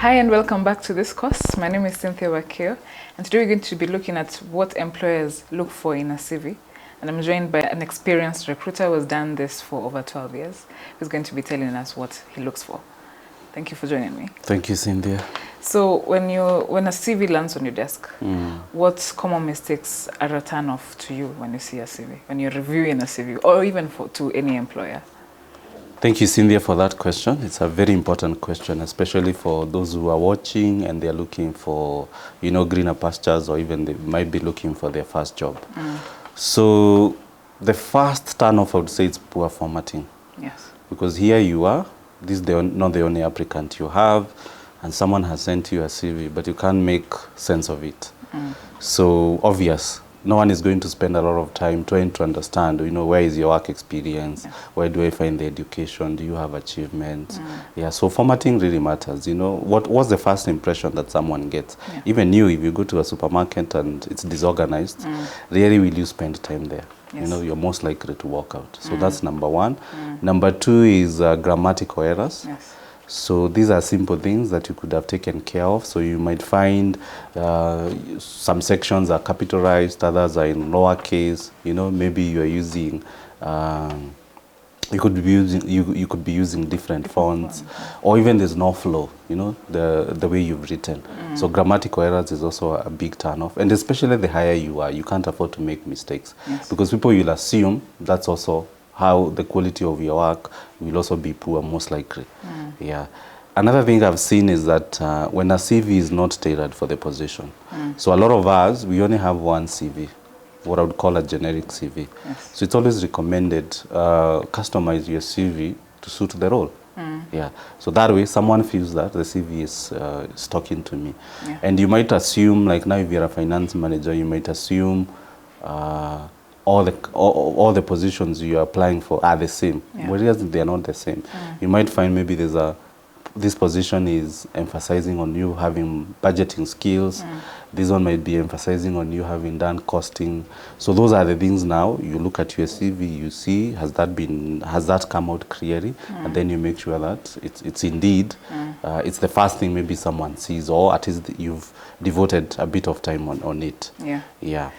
Hi and welcome back to this course. My name is Cynthia Wakio, and today we're going to be looking at what employers look for in a CV. And I'm joined by an experienced recruiter who has done this for over 12 years, who's going to be telling us what he looks for. Thank you for joining me. Thank you, Cynthia. So when a CV lands on your desk, what common mistakes are a turn off to you when you see a CV, when you're reviewing a CV, or even to any employer? Thank you, Cynthia, for that question. It's a very important question, especially for those who are watching and they're looking for, greener pastures, or even they might be looking for their first job. So the first turn-off, I would say, it's poor formatting. Yes. Because here you are, this is not the only applicant you have, and someone has sent you a CV, but you can't make sense of it. So obvious. No one is going to spend a lot of time trying to understand, where is your work experience? Where do I find the education? Do you have achievements? Yeah, so formatting really matters. What's the first impression that someone gets? Yeah. Even you, if you go to a supermarket and it's disorganized, rarely will you spend time there. Yes. You're most likely to walk out. So that's number one. Number two is grammatical errors. Yes. So these are simple things that you could have taken care of. So you might find some sections are capitalized, others are in lowercase. Maybe you are using, you could be using different fonts, or even there's no flow. The way you've written. So grammatical errors is also a big turn-off, and especially the higher you are, you can't afford to make mistakes, because people will assume that's also how the quality of your work will also be poor, most likely. Yeah. Another thing I've seen is that when a CV is not tailored for the position. So a lot of us, we only have one CV, what I would call a generic CV. Yes. So it's always recommended customize your CV to suit the role. Yeah. So that way, someone feels that the CV is talking to me. Yeah. And you might assume, like now if you're a finance manager, you might assume all the positions you are applying for are the same, whereas they are not the same. You might find maybe this position is emphasizing on you having budgeting skills. This one might be emphasizing on you having done costing. So those are the things. Now you look at your CV, you see has that come out clearly, and then you make sure that it's indeed it's the first thing maybe someone sees, or at least you've devoted a bit of time on it. Yeah.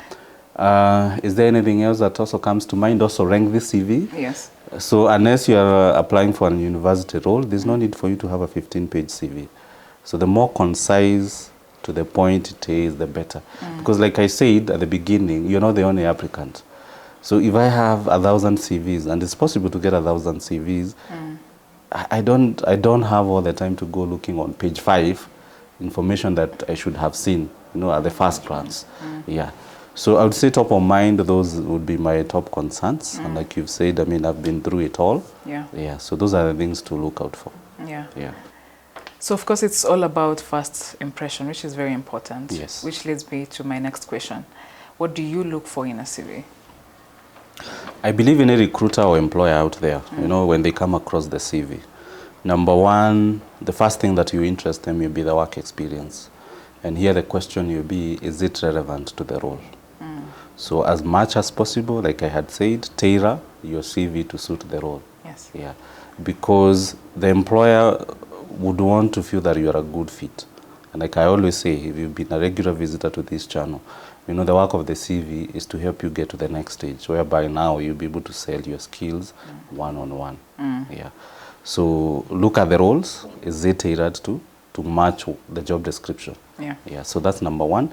Is there anything else that also comes to mind? Also rank this CV. Yes. So unless you are applying for a university role, there's no need for you to have a 15-page CV. So the more concise, to the point it is, the better. Because like I said at the beginning, you're not the only applicant. So if I have 1,000 CVs, and it's possible to get 1,000 CVs, I don't have all the time to go looking on page 5 information that I should have seen, at the first glance. Yeah. So I would say top of mind, those would be my top concerns. And like you've said, I've been through it all. Yeah. So those are the things to look out for. Yeah. Yeah. So of course it's all about first impression, which is very important. Yes. Which leads me to my next question. What do you look for in a CV? I believe in a recruiter or employer out there, when they come across the CV. Number one, the first thing that you interest them will be the work experience. And here the question will be, is it relevant to the role? So as much as possible, like I had said, tailor your CV to suit the role. Yes. Yeah. Because the employer would want to feel that you are a good fit. And like I always say, if you've been a regular visitor to this channel, the work of the CV is to help you get to the next stage, whereby now you'll be able to sell your skills one-on-one. Yeah. So look at the roles. Is it tailored to match the job description? Yeah. So that's number one.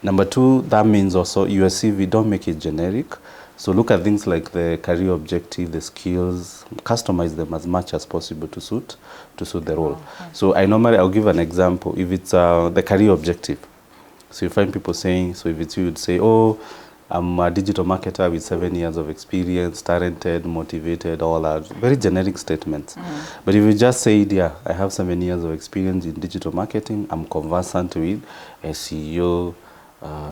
Number two, that means also your CV, don't make it generic. So look at things like the career objective, the skills, customize them as much as possible to suit the role. So I'll give an example. If it's the career objective, so you find people saying, so if it's you, would say, oh, I'm a digital marketer with 7 years of experience, talented, motivated, all that. Very generic statements. But if you just say, yeah, I have 7 years of experience in digital marketing, I'm conversant with SEO,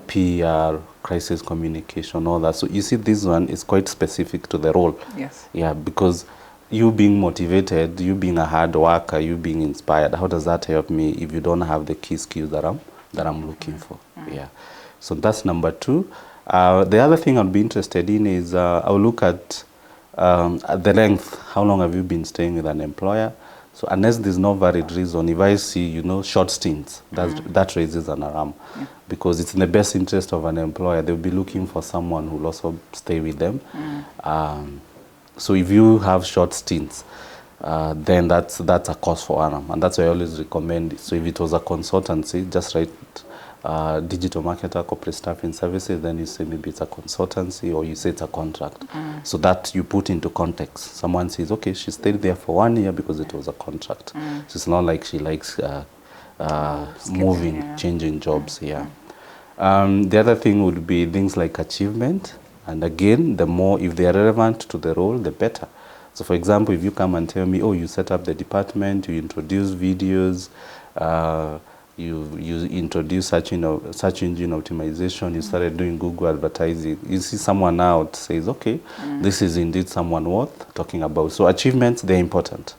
PR, crisis communication, all that. So you see, this one is quite specific to the role. Yes. Yeah, because you being motivated, you being a hard worker, you being inspired, how does that help me if you don't have the key skills that I'm looking for? Yeah. So that's number two. The other thing I'd be interested in is I'll look at the length. How long have you been staying with an employer? So unless there's no valid reason, if I see, you know, short stints, that raises an alarm. Because it's in the best interest of an employer. They'll be looking for someone who'll also stay with them. So if you have short stints, then that's a cause for alarm. And that's why I always recommend it. So if it was a consultancy, just write digital marketer, corporate staffing services, then you say maybe it's a consultancy, or you say it's a contract. So that you put into context. Someone says, okay, she stayed there for 1 year because it was a contract. So it's not like she likes moving, changing jobs. The other thing would be things like achievement. And again, the more, if they are relevant to the role, the better. So for example, if you come and tell me, oh, you set up the department, you introduce videos, you introduce search engine optimization, you started doing Google advertising, you see someone out says, okay, this is indeed someone worth talking about. So achievements, they're important.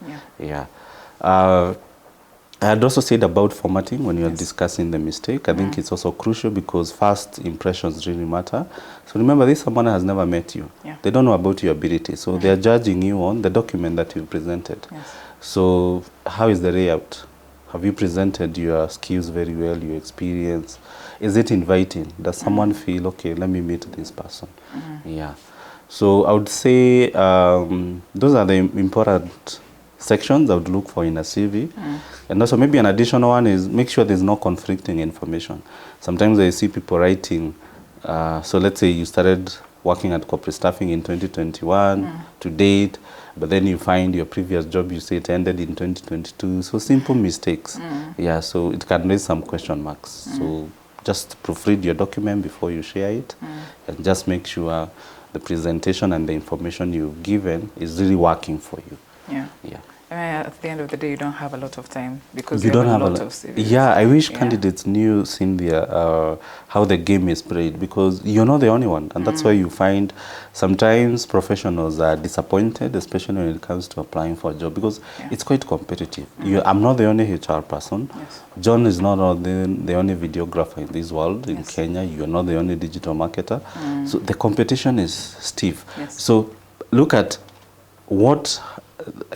I had also said about formatting when you are discussing the mistake. I think it's also crucial because first impressions really matter. So remember, this someone has never met you. They don't know about your ability. So they are judging you on the document that you presented. So how is the layout? Have you presented your skills very well, your experience? Is it inviting? Does someone feel, okay, let me meet this person? So I would say those are the important sections I would look for in a CV. And also maybe an additional one is make sure there's no conflicting information. Sometimes I see people writing, so let's say you started working at corporate staffing in 2021 to date, but then you find your previous job, you say it ended in 2022. So simple mistakes. So it can raise some question marks. So just proofread your document before you share it, and just make sure the presentation and the information you've given is really working for you. At the end of the day, you don't have a lot of time because you don't have a lot of CVs. I wish candidates knew, Cynthia, how the game is played, because you're not the only one. And that's why you find sometimes professionals are disappointed, especially when it comes to applying for a job, because it's quite competitive. I'm not the only HR person. John is not the only videographer in this world. In Kenya, you're not the only digital marketer. So the competition is stiff. So look at what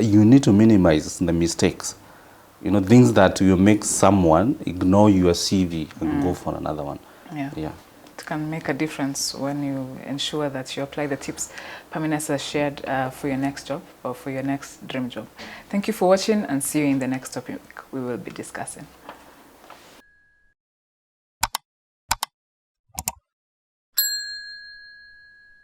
you need to minimize the mistakes, you know, things that will make someone ignore your CV and go for another one. It can make a difference when you ensure that you apply the tips Pamina has shared for your next job or for your next dream job. Thank you for watching, and see you in the next topic we will be discussing.